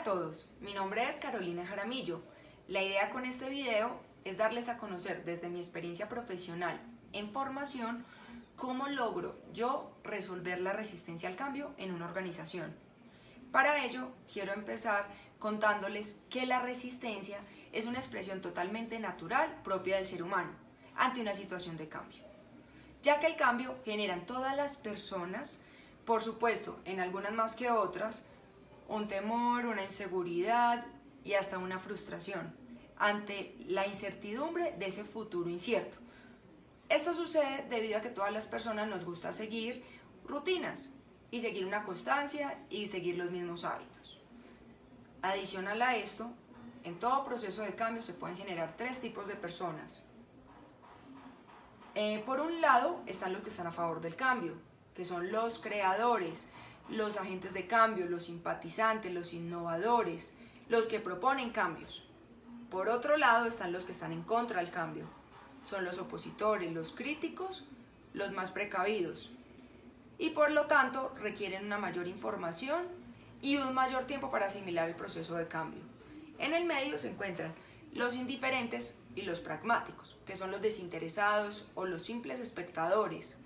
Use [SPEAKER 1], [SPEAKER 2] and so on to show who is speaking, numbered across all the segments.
[SPEAKER 1] todos, mi nombre es Carolina Jaramillo. La idea con este video es darles a conocer desde mi experiencia profesional en formación cómo logro yo resolver la resistencia al cambio en una organización. Para ello quiero empezar contándoles que la resistencia es una expresión totalmente natural propia del ser humano ante una situación de cambio, ya que el cambio genera en todas las personas, por supuesto en algunas más que otras, un temor, una inseguridad y hasta una frustración ante la incertidumbre de ese futuro incierto. Esto sucede debido a que todas las personas nos gusta seguir rutinas y seguir una constancia y seguir los mismos hábitos. Adicional a esto, en todo proceso de cambio se pueden generar tres tipos de personas. Por un lado están los que están a favor del cambio, que son los creadores, los agentes de cambio, los simpatizantes, los innovadores, los que proponen cambios. Por otro lado están los que están en contra del cambio, son los opositores, los críticos, los más precavidos y por lo tanto requieren una mayor información y un mayor tiempo para asimilar el proceso de cambio. En el medio se encuentran los indiferentes y los pragmáticos, que son los desinteresados o los simples espectadores,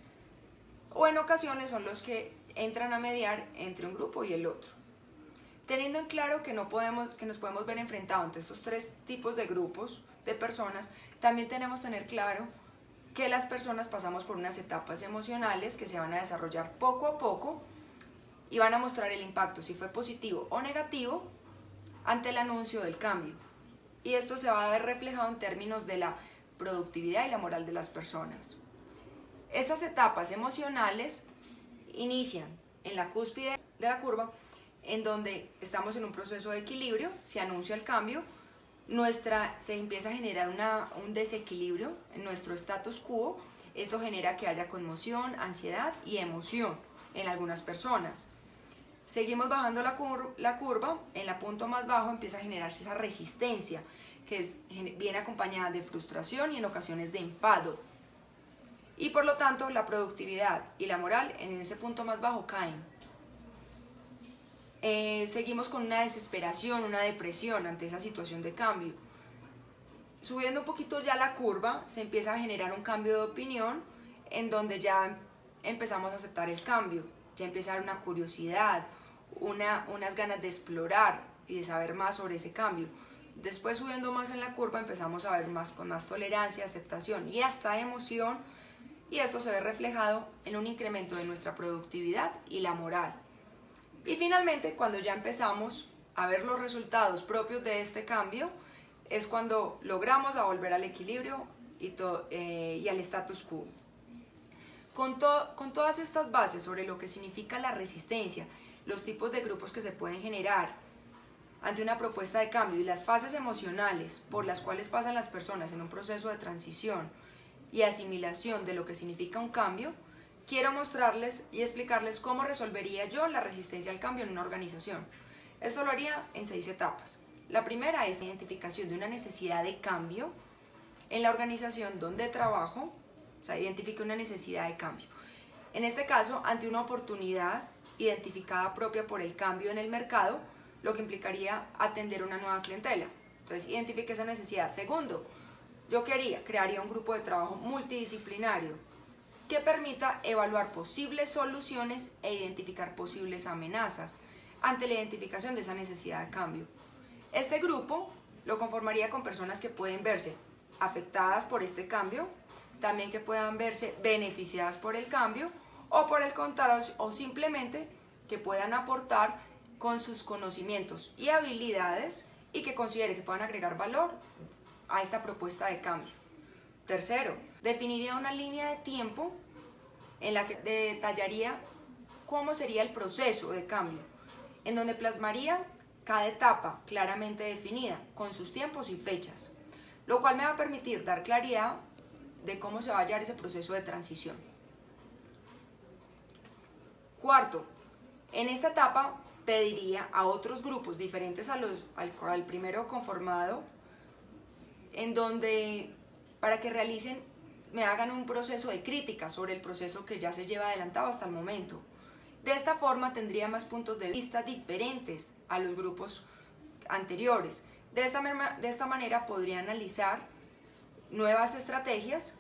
[SPEAKER 1] o en ocasiones son los que entran a mediar entre un grupo y el otro. Teniendo en claro que nos podemos ver enfrentados ante estos tres tipos de grupos de personas, también tenemos que tener claro que las personas pasamos por unas etapas emocionales que se van a desarrollar poco a poco y van a mostrar el impacto, si fue positivo o negativo, ante el anuncio del cambio. Y esto se va a ver reflejado en términos de la productividad y la moral de las personas. Estas etapas emocionales inician en la cúspide de la curva, en donde estamos en un proceso de equilibrio, se anuncia el cambio, se empieza a generar un desequilibrio en nuestro status quo. Esto genera que haya conmoción, ansiedad y emoción en algunas personas. Seguimos bajando la curva, en el punto más bajo empieza a generarse esa resistencia, que viene acompañada de frustración y en ocasiones de enfado. Y por lo tanto la productividad y la moral en ese punto más bajo caen. Seguimos con una desesperación, una depresión ante esa situación de cambio. Subiendo un poquito ya la curva, se empieza a generar un cambio de opinión en donde ya empezamos a aceptar el cambio, ya empieza a haber una curiosidad, unas ganas de explorar y de saber más sobre ese cambio. Después, subiendo más en la curva, empezamos a ver con más tolerancia, aceptación y hasta emoción, y esto se ve reflejado en un incremento de nuestra productividad y la moral. Y finalmente, cuando ya empezamos a ver los resultados propios de este cambio, es cuando logramos volver al equilibrio y al status quo. Con todas estas bases sobre lo que significa la resistencia, los tipos de grupos que se pueden generar ante una propuesta de cambio y las fases emocionales por las cuales pasan las personas en un proceso de transición y asimilación de lo que significa un cambio, quiero mostrarles y explicarles cómo resolvería yo la resistencia al cambio en una organización. Esto lo haría en 6 etapas. La primera es la identificación de una necesidad de cambio en la organización donde trabajo, o sea, identifique una necesidad de cambio. En este caso, ante una oportunidad identificada propia por el cambio en el mercado, lo que implicaría atender una nueva clientela. Entonces, identifique esa necesidad. Segundo, yo crearía un grupo de trabajo multidisciplinario que permita evaluar posibles soluciones e identificar posibles amenazas ante la identificación de esa necesidad de cambio. Este grupo lo conformaría con personas que pueden verse afectadas por este cambio, también que puedan verse beneficiadas por el cambio o por el contrario, o simplemente que puedan aportar con sus conocimientos y habilidades y que considere que puedan agregar valor a esta propuesta de cambio. Tercero, definiría una línea de tiempo en la que detallaría cómo sería el proceso de cambio, en donde plasmaría cada etapa claramente definida, con sus tiempos y fechas, lo cual me va a permitir dar claridad de cómo se va a hallar ese proceso de transición. Cuarto, en esta etapa pediría a otros grupos diferentes al primero conformado, en donde para que me hagan un proceso de crítica sobre el proceso que ya se lleva adelantado hasta el momento. De esta forma tendría más puntos de vista diferentes a los grupos anteriores. De esta manera podría analizar nuevas estrategias,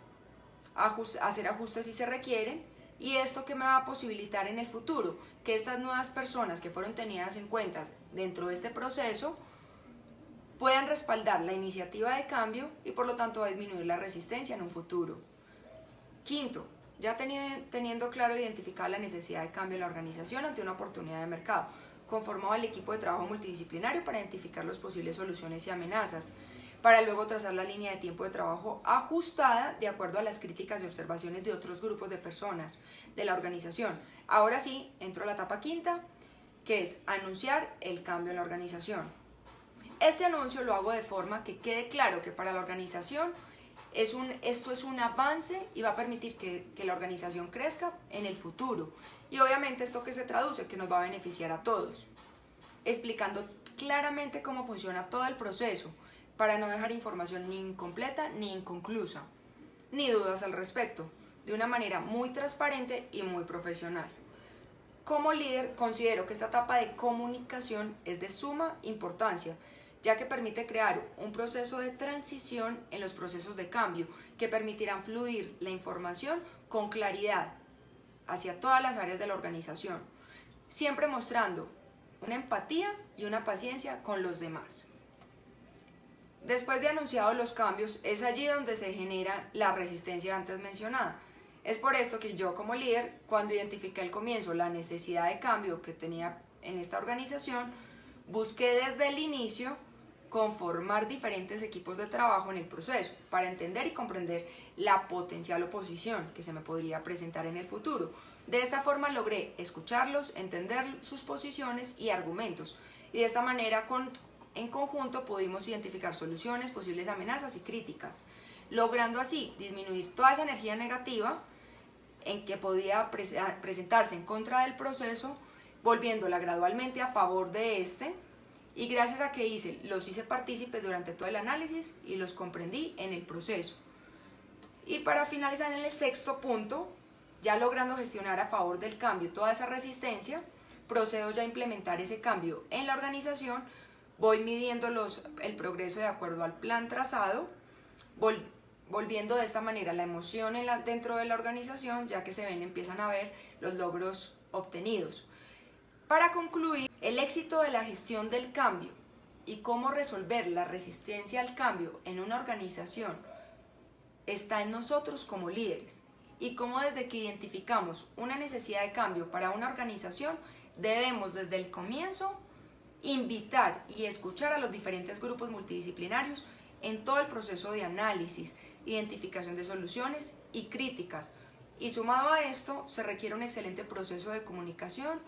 [SPEAKER 1] hacer ajustes si se requieren, y esto que me va a posibilitar en el futuro, que estas nuevas personas que fueron tenidas en cuenta dentro de este proceso puedan respaldar la iniciativa de cambio y por lo tanto va a disminuir la resistencia en un futuro. Quinto, ya teniendo claro identificada la necesidad de cambio en la organización ante una oportunidad de mercado, conformado el equipo de trabajo multidisciplinario para identificar las posibles soluciones y amenazas, para luego trazar la línea de tiempo de trabajo ajustada de acuerdo a las críticas y observaciones de otros grupos de personas de la organización. Ahora sí, entro a la etapa quinta, que es anunciar el cambio en la organización. Este anuncio lo hago de forma que quede claro que para la organización esto es un avance y va a permitir que la organización crezca en el futuro. Y obviamente esto que se traduce, que nos va a beneficiar a todos. Explicando claramente cómo funciona todo el proceso, para no dejar información ni incompleta ni inconclusa, ni dudas al respecto, de una manera muy transparente y muy profesional. Como líder, considero que esta etapa de comunicación es de suma importancia, ya que permite crear un proceso de transición en los procesos de cambio que permitirán fluir la información con claridad hacia todas las áreas de la organización, siempre mostrando una empatía y una paciencia con los demás. Después de anunciados los cambios, es allí donde se genera la resistencia antes mencionada. Es por esto que yo como líder, cuando identifiqué al comienzo la necesidad de cambio que tenía en esta organización, busqué desde el inicio conformar diferentes equipos de trabajo en el proceso para entender y comprender la potencial oposición que se me podría presentar en el futuro. De esta forma logré escucharlos, entender sus posiciones y argumentos, y de esta manera en conjunto pudimos identificar soluciones, posibles amenazas y críticas, logrando así disminuir toda esa energía negativa en que podía presentarse en contra del proceso, volviéndola gradualmente a favor de este. Y gracias a que los hice partícipes durante todo el análisis y los comprendí en el proceso. Y para finalizar en el sexto punto, ya logrando gestionar a favor del cambio toda esa resistencia, procedo ya a implementar ese cambio en la organización, voy midiendo el progreso de acuerdo al plan trazado, volviendo de esta manera la emoción dentro de la organización, ya que empiezan a ver los logros obtenidos. Para concluir, el éxito de la gestión del cambio y cómo resolver la resistencia al cambio en una organización está en nosotros como líderes, y cómo desde que identificamos una necesidad de cambio para una organización, debemos desde el comienzo invitar y escuchar a los diferentes grupos multidisciplinarios en todo el proceso de análisis, identificación de soluciones y críticas. Y sumado a esto, se requiere un excelente proceso de comunicación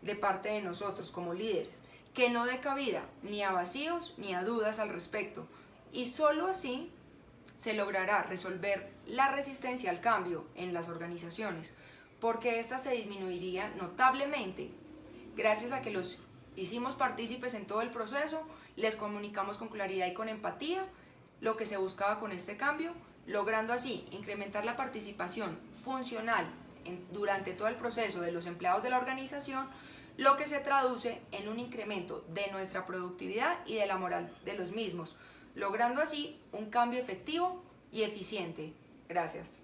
[SPEAKER 1] de parte de nosotros como líderes, que no dé cabida ni a vacíos ni a dudas al respecto, y solo así se logrará resolver la resistencia al cambio en las organizaciones, porque ésta se disminuiría notablemente gracias a que los hicimos partícipes en todo el proceso, les comunicamos con claridad y con empatía lo que se buscaba con este cambio, logrando así incrementar la participación funcional durante todo el proceso de los empleados de la organización, lo que se traduce en un incremento de nuestra productividad y de la moral de los mismos, logrando así un cambio efectivo y eficiente. Gracias.